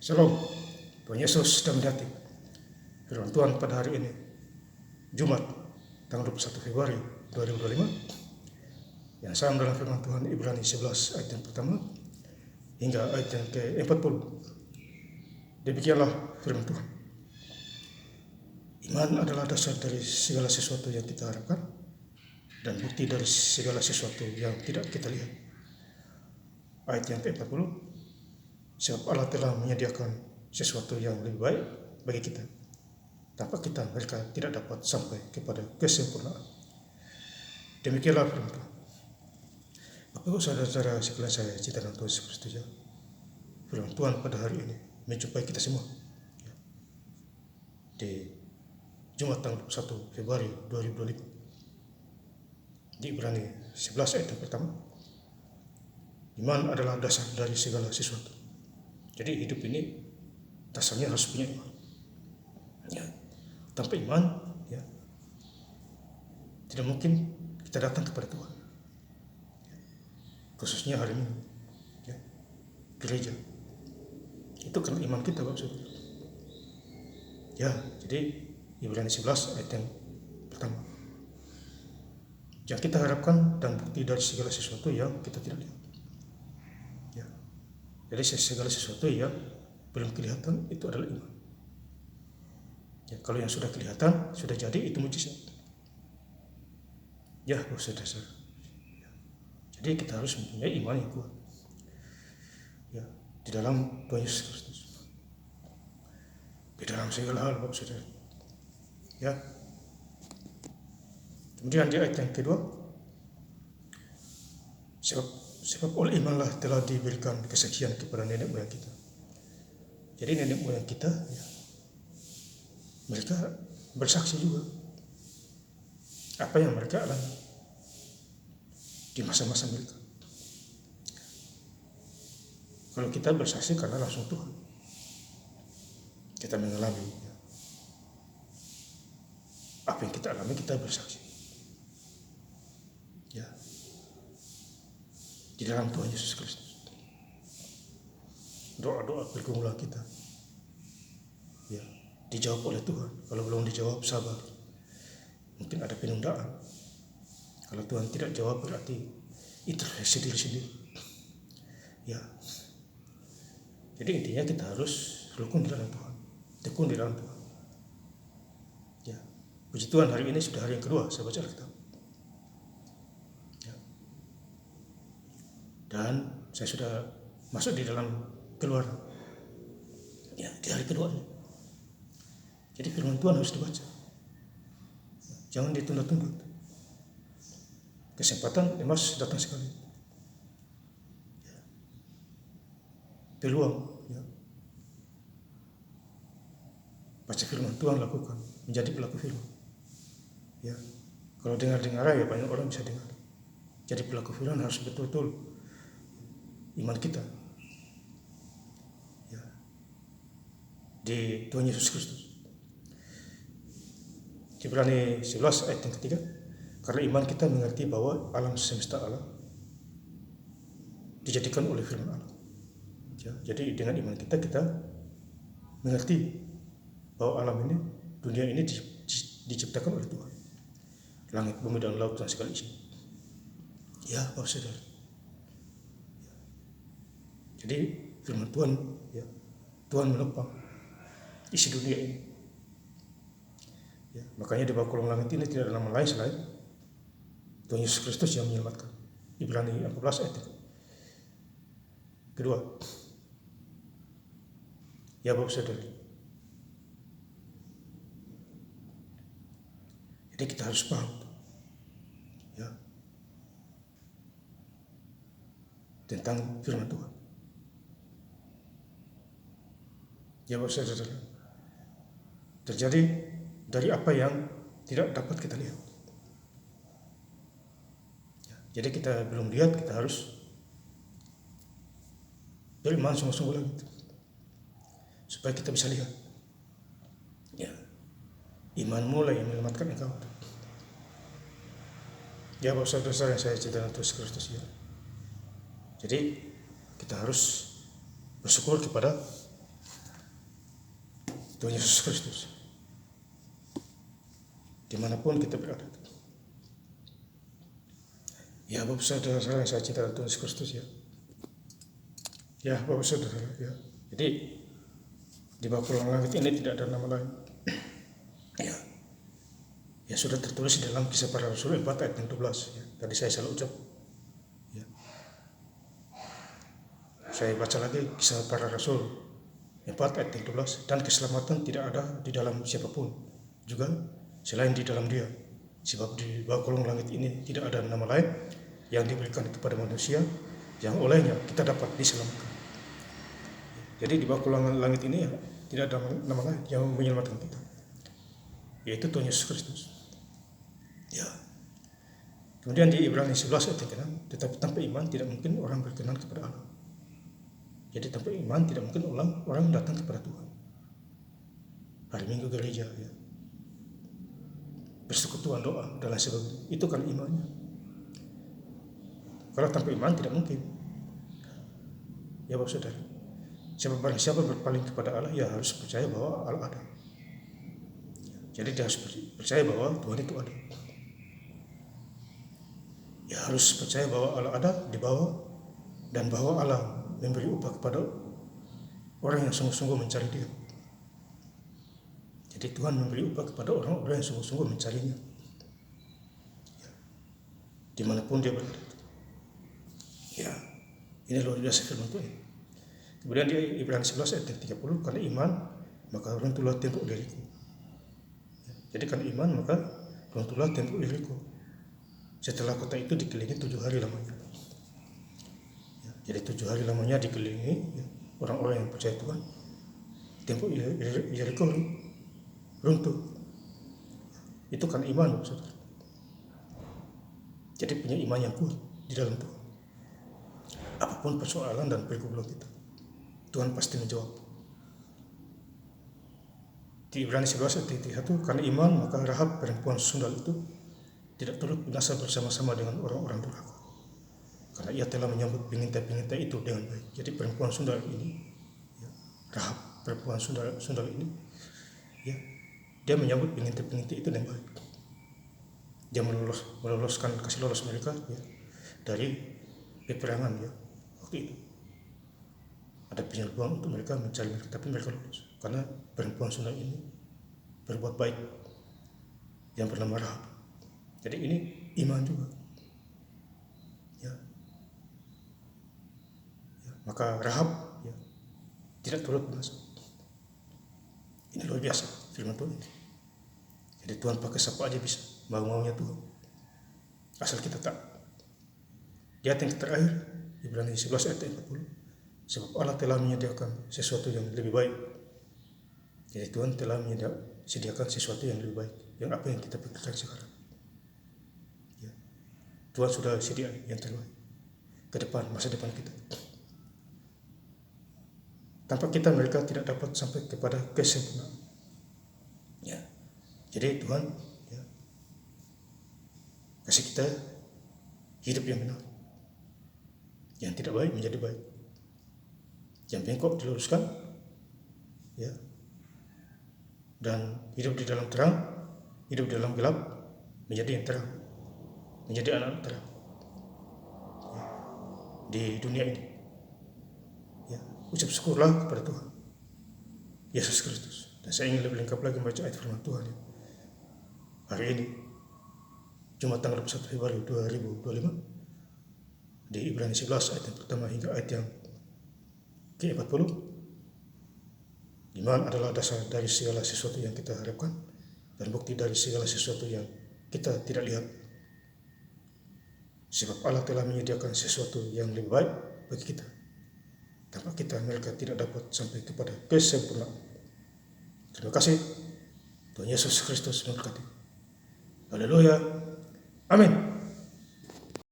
Shalom, Tuhan Yesus sedang mendati. Firman Tuhan pada hari ini, Jumat, tanggal 21 Februari 2025, yang sama dalam firman Tuhan Ibrani 11 ayat yang pertama hingga ayat yang ke-40. Demikianlah firman Tuhan. Iman adalah dasar dari segala sesuatu yang kita harapkan dan bukti dari segala sesuatu yang tidak kita lihat. Ayat yang ke-40, sebab Allah telah menyediakan sesuatu yang lebih baik bagi kita. Tanpa kita, mereka tidak dapat sampai kepada kesempurnaan. Demikianlah firman Tuhan. Bapak Ibu saudara-saudara sekalian saya cinta dan Tuhan Yesus Kristus, firman Tuhan pada hari ini menjumpai kita semua di Jumat tanggal 1 Februari 2025 di Ibrani 11 ayat yang pertama. Iman adalah dasar dari segala sesuatu. Jadi hidup ini dasarnya harus punya iman. Ya. Tanpa iman, ya, tidak mungkin kita datang kepada Tuhan. Khususnya hari ini, ya, gereja. Itu karena iman kita, Bapak Saudara. Ya, jadi Ibrani 11 ayat yang pertama. Yang kita harapkan dan bukti dari segala sesuatu yang kita tidak lihat. Ya. Jadi segala sesuatu yang belum kelihatan itu adalah iman. Ya, kalau yang sudah kelihatan, sudah jadi, itu mujizat. Ya, saudara-saudara. Ya. Jadi kita harus mempunyai iman yang kuat. Ya, di dalam Tuhan Yesus Kristus. Di dalam segala hal, Bapak Saudara. Ya. Kemudian di ayat yang kedua, sebab oleh imanlah telah diberikan kesaksian kepada nenek moyang kita. Jadi nenek moyang kita, ya, mereka bersaksi juga apa yang mereka alami di masa-masa mereka. Kalau kita bersaksi karena langsung Tuhan, kita mengalami, ya, apa yang kita alami, kita bersaksi. Ya, di dalam Tuhan Yesus Kristus. Doa-doa pergumulan kita, ya, dijawab oleh Tuhan. Kalau belum dijawab, sabar. Mungkin ada penundaan. Kalau Tuhan tidak jawab, berarti intervensi diri sendiri. Ya. Jadi intinya kita harus rukun di dalam Tuhan, tekun di dalam Tuhan. Ya. Puji Tuhan, hari ini sudah hari yang kedua saya baca Alkitab. Ya. Dan saya sudah masuk di dalam keluar. Ya, di hari kedua ini. Jadi firman Tuhan harus dibaca. Jangan ditunda-tunda. Kesempatan emas datang sekali. Ya. Peluang, ya. Baca firman Tuhan, lakukan, menjadi pelaku firman. Ya. Kalau dengar-dengar ya banyak orang bisa dengar. Jadi pelaku firman harus betul-betul iman kita, ya, di Tuhan Yesus Kristus. Ibrani 11 ayat yang ketiga, karena iman kita mengerti bahwa alam semesta Allah dijadikan oleh firman Allah. Ya, jadi dengan iman kita mengerti bahwa alam ini, dunia ini diciptakan oleh Tuhan. Langit, bumi, dan laut dan segala isi. Ya, Bapak Saudara. Ya. Jadi firman Tuhan, ya, Tuhan menopang isi dunia ini. Ya, makanya di bawah kolong langit ini tidak ada nama lain selain Tuhan Yesus Kristus yang menyelamatkan. Ibrani 14 ayat kedua. Ya, Bapak Saudara. Jadi kita harus paham, ya, tentang firman Tuhan. Ya, Bapak Saudara. Terjadi dari apa yang tidak dapat kita lihat. Ya, jadi kita belum lihat, kita harus beriman sungguh-sungguh lagi, supaya kita bisa lihat. Ya, imanmu lah yang menyelamatkan engkau. Ya, Bapak Saudara yang saya cinta Tuhan Kristus, ya. Jadi kita harus bersyukur kepada Tuhan Yesus Kristus. Dimanapun kita berada. Ya, Bapak Saudara yang saya cinta Tuhan Yesus Kristus ya. Ya, Bapak Saudara ya. Jadi di bawah kolong langit ini tidak ada nama lain. Ya. Ya sudah tertulis di dalam Kisah Para Rasul 4 ayat 12 ya. Tadi saya salah ucap. Ya. Saya baca lagi Kisah Para Rasul 4 ayat 12, dan keselamatan tidak ada di dalam siapapun juga selain di dalam Dia. Sebab di bawah kolong langit ini tidak ada nama lain yang diberikan kepada manusia yang olehnya kita dapat diselamatkan. Jadi di bawah kolong langit ini ya, tidak ada nama lain yang menyelamatkan kita, yaitu Tuhan Yesus Kristus. Ya. Kemudian di Ibrani 11 ayat 6, tetapi tanpa iman tidak mungkin orang berkenan kepada Allah. Jadi tanpa iman tidak mungkin orang datang kepada Tuhan. Hari Minggu gereja ya, persekutuan doa dan lain sebagainya, itu kan imannya. Kalau tanpa iman tidak mungkin. Ya Bapak Saudara, siapa berpaling kepada Allah ya harus percaya bahwa Allah ada. Jadi dia harus percaya bahwa Tuhan itu ada. Ya harus percaya bahwa Allah ada di bawah, dan bahwa Allah memberi upah kepada orang yang sungguh-sungguh mencari Dia. Jadi Tuhan memberi upah kepada orang-orang yang sungguh-sungguh mencarinya, ya, dimanapun dia berada. Ya, ini luar biasa firman Tuhan. Kemudian di Ibrani 11 ayat 30, karena iman maka runtuhlah tembok diriku. Ya, jadi karena iman maka runtuhlah tembok diriku. Setelah kota itu dikelilingi 7 hari lamanya. Jadi 7 hari lamanya dikelilingi ya, orang-orang yang percaya Tuhan. Tembok Yeriko runtuh. Itu kan iman, saudara. Jadi punya iman yang kuat di dalam Tuhan. Apapun persoalan dan pergumulan kita, Tuhan pasti menjawab. Di Ibrani 11 ayat 1, karena iman maka Rahab perempuan sundal itu tidak turut binasa bersama-sama dengan orang-orang durhaka, karena ia telah menyambut pengintai-pengintai itu dengan baik. Jadi perempuan sundal ini, ya, Rahab perempuan sundal ini, ya, dia menyambut pengintai-pengintai itu dengan baik. Dia meloloskan, kasih lolos mereka ya, dari peperangan ya waktu itu. Ada penyerbuan untuk mereka mencari mereka, tapi mereka lolos karena perempuan sundal ini berbuat baik yang bernama Rahab. Jadi ini iman juga. Ya. Maka Rahab ya, tidak turut binasa. Ini luar biasa firman Tuhan. Jadi Tuhan pakai siapa aja bisa, mau-maunya Tuhan, asal kita tak. Di ayat yang terakhir Ibrani 11 ayat 40, sebab Allah telah menyediakan sesuatu yang lebih baik. Jadi Tuhan telah menyediakan sesuatu yang lebih baik, yang apa yang kita pikirkan sekarang. Ya. Tuhan sudah sedia yang terbaik ke depan, masa depan kita. Tanpa kita mereka tidak dapat sampai kepada kesempurnaan. Ya. Jadi Tuhan ya, kasih kita hidup yang benar, yang tidak baik menjadi baik, yang bengkok diluruskan, ya, dan hidup di dalam terang, hidup di dalam gelap menjadi yang terang, menjadi anak terang ya, di dunia ini. Ya, ucap syukurlah kepada Tuhan Yesus Kristus. Dan saya ingin lebih lengkap lagi membaca ayat firman Tuhan ya, hari ini Jumat tanggal 21 Februari 2025 di Ibrani 11 ayat yang pertama hingga ayat yang ke-40. Iman adalah dasar dari segala sesuatu yang kita harapkan dan bukti dari segala sesuatu yang kita tidak lihat. Sebab Allah telah menyediakan sesuatu yang lebih baik bagi kita. Tanpa kita mereka tidak dapat sampai kepada kesempurnaan. Terima kasih. Tuhan Yesus Kristus memberkati. Haleluya. Amin.